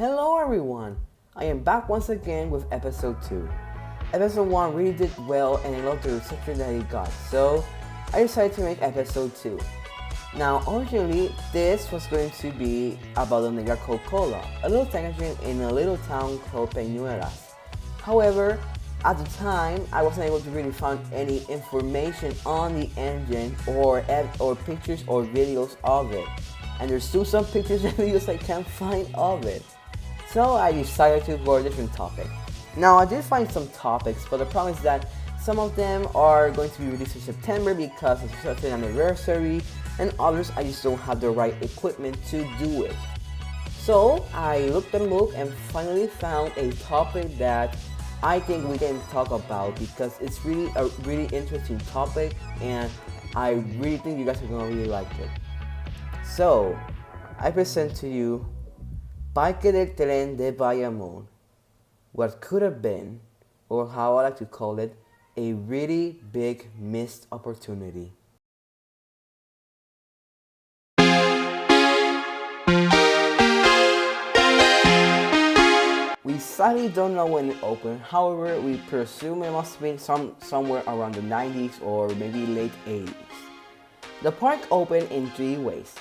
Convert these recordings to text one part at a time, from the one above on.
Hello everyone! I am back once again with episode 2. Episode 1 really did well and I loved the reception that it got, so I decided to make episode 2. Now originally this was going to be about the Negra Coca-Cola, a little tangerine in a little town called Peñuelas. However, at the time I wasn't able to really find any information on the engine or pictures or videos of it. And there's still some pictures and videos I can't find of it. So I decided to go a different topic. Now I did find some topics, but the problem is that some of them are going to be released in September because it's such an anniversary, and others I just don't have the right equipment to do it. So I looked at Moog and finally found a topic that I think we can talk about because it's really a really interesting topic and I really think you guys are going to really like it. So I present to you Parque del Tren de Bayamon, what could have been, or how I like to call it, a really big missed opportunity. We sadly don't know when it opened, however we presume it must have been somewhere around the 90s or maybe late 80s. The park opened in 3 ways.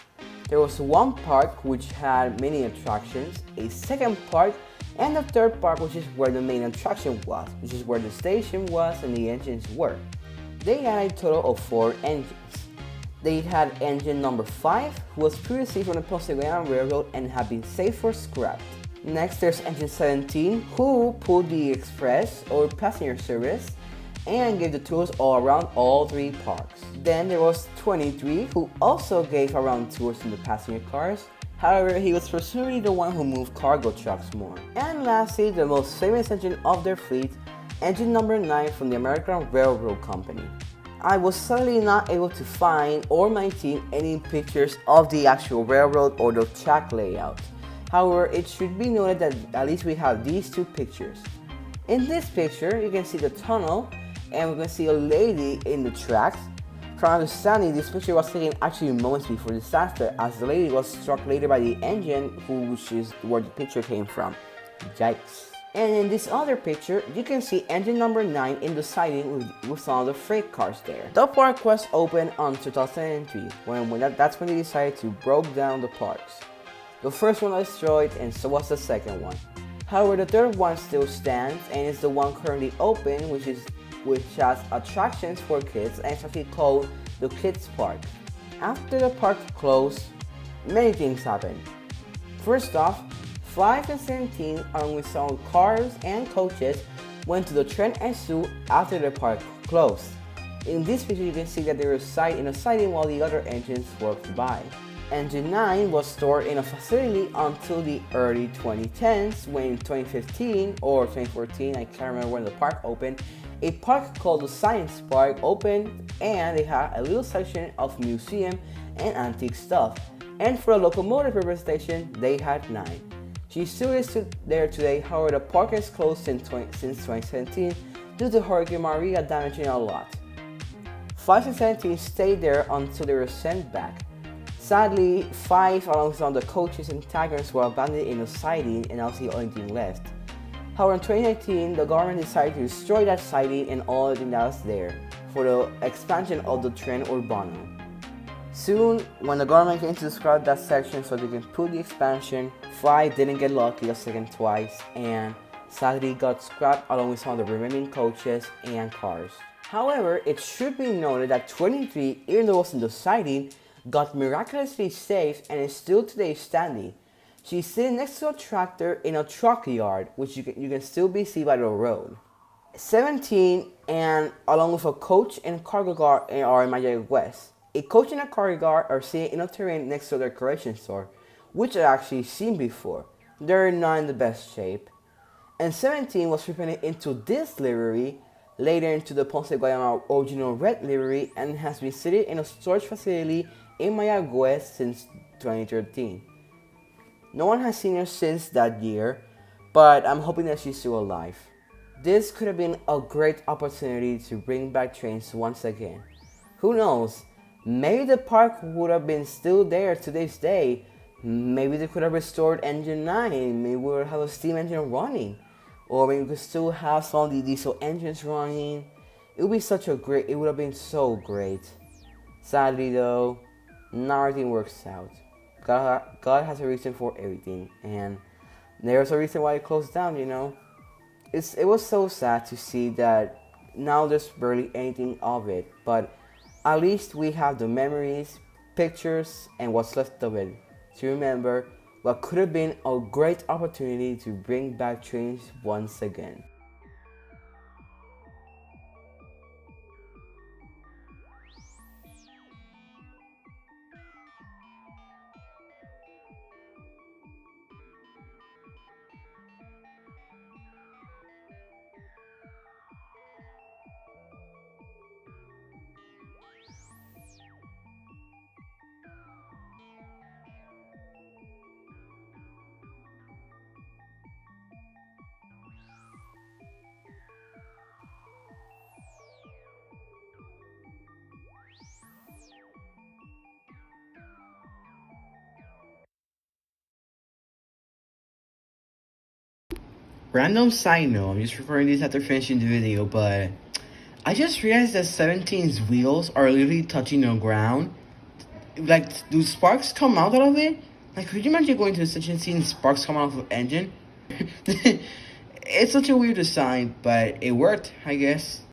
There was one park which had many attractions, a second park, and the third park which is where the main attraction was, which is where the station was and the engines were. They had a total of 4 engines. They had engine number 5, who was previously from the Puerto Railroad and had been saved for scrap. Next there's engine 17, who pulled the express or passenger service and gave the tours all around all 3 parks. Then there was 23, who also gave around tours in the passenger cars. However, he was presumably the one who moved cargo trucks more. And lastly, the most famous engine of their fleet, engine number 9 from the American Railroad Company. I was sadly not able to find or maintain any pictures of the actual railroad or the track layout. However, it should be noted that at least we have these 2 pictures. In this picture, you can see the tunnel and we can see a lady in the tracks. From understanding, this picture was taken actually moments before disaster, as the lady was struck later by the engine, which is where the picture came from. Yikes. And in this other picture, you can see engine number 9 in the siding with some of the freight cars there. The park was opened on 2003, that's when they decided to break down the parks. The first one was destroyed and so was the second one. However, the third one still stands and is the one currently open, which has attractions for kids and it's actually called the Kids Park. After the park closed, many things happened. First off, 5 and 17 along with some cars and coaches went to the Tren after the park closed. In this picture you can see that they were in a siding while the other engines worked by. Engine 9 was stored in a facility until the early 2010s when in 2015 or 2014, I can't remember when the park opened, a park called the Science Park opened and they had a little section of museum and antique stuff. And for a locomotive representation, they had 9. She still is there today, however the park is closed since 2017 due to Hurricane Maria damaging a lot. 5 and 17 stayed there until they were sent back. Sadly, 5 alongside the coaches and taggers were abandoned in the siding and that was the only thing left. However, in 2019, the government decided to destroy that siding and all the thing that was there for the expansion of the Tren Urbano. Soon, when the government came to describe that section so they can put the expansion, 5 didn't get lucky a second twice and sadly got scrapped along with some of the remaining coaches and cars. However, it should be noted that 23, even though it was in the siding, got miraculously saved and is still today standing. She's sitting next to a tractor in a truck yard, which you can still be seen by the road. 17 and along with a coach and cargo car are in Miami West. A coach and a cargo car are sitting in a terrain next to their decoration store, which I've actually seen before. They're not in the best shape. And 17 was reprinted into this livery, later into the Ponce de Guayama original red livery, and has been sitting in a storage facility in Mayagüez since 2013. No one has seen her since that year, but I'm hoping that she's still alive. This could have been a great opportunity to bring back trains once again. Who knows, maybe the park would have been still there to this day Maybe they could have restored engine 9. Maybe we would have a steam engine running. Or maybe we could still have some of the diesel engines running. It would be such a great, it would have been so great. Sadly though, not everything works out. God has a reason for everything. And there's a reason why it closed down, you know. It was so sad to see that now there's barely anything of it. But at least we have the memories, pictures, and what's left of it to remember what could have been a great opportunity to bring back trains once again. Random side note, I'm just referring this after finishing the video, but I just realized that 17's wheels are literally touching the ground. Like, do sparks come out of it? Like, could you imagine going to such and seeing sparks come out of an engine? It's such a weird design, but it worked, I guess.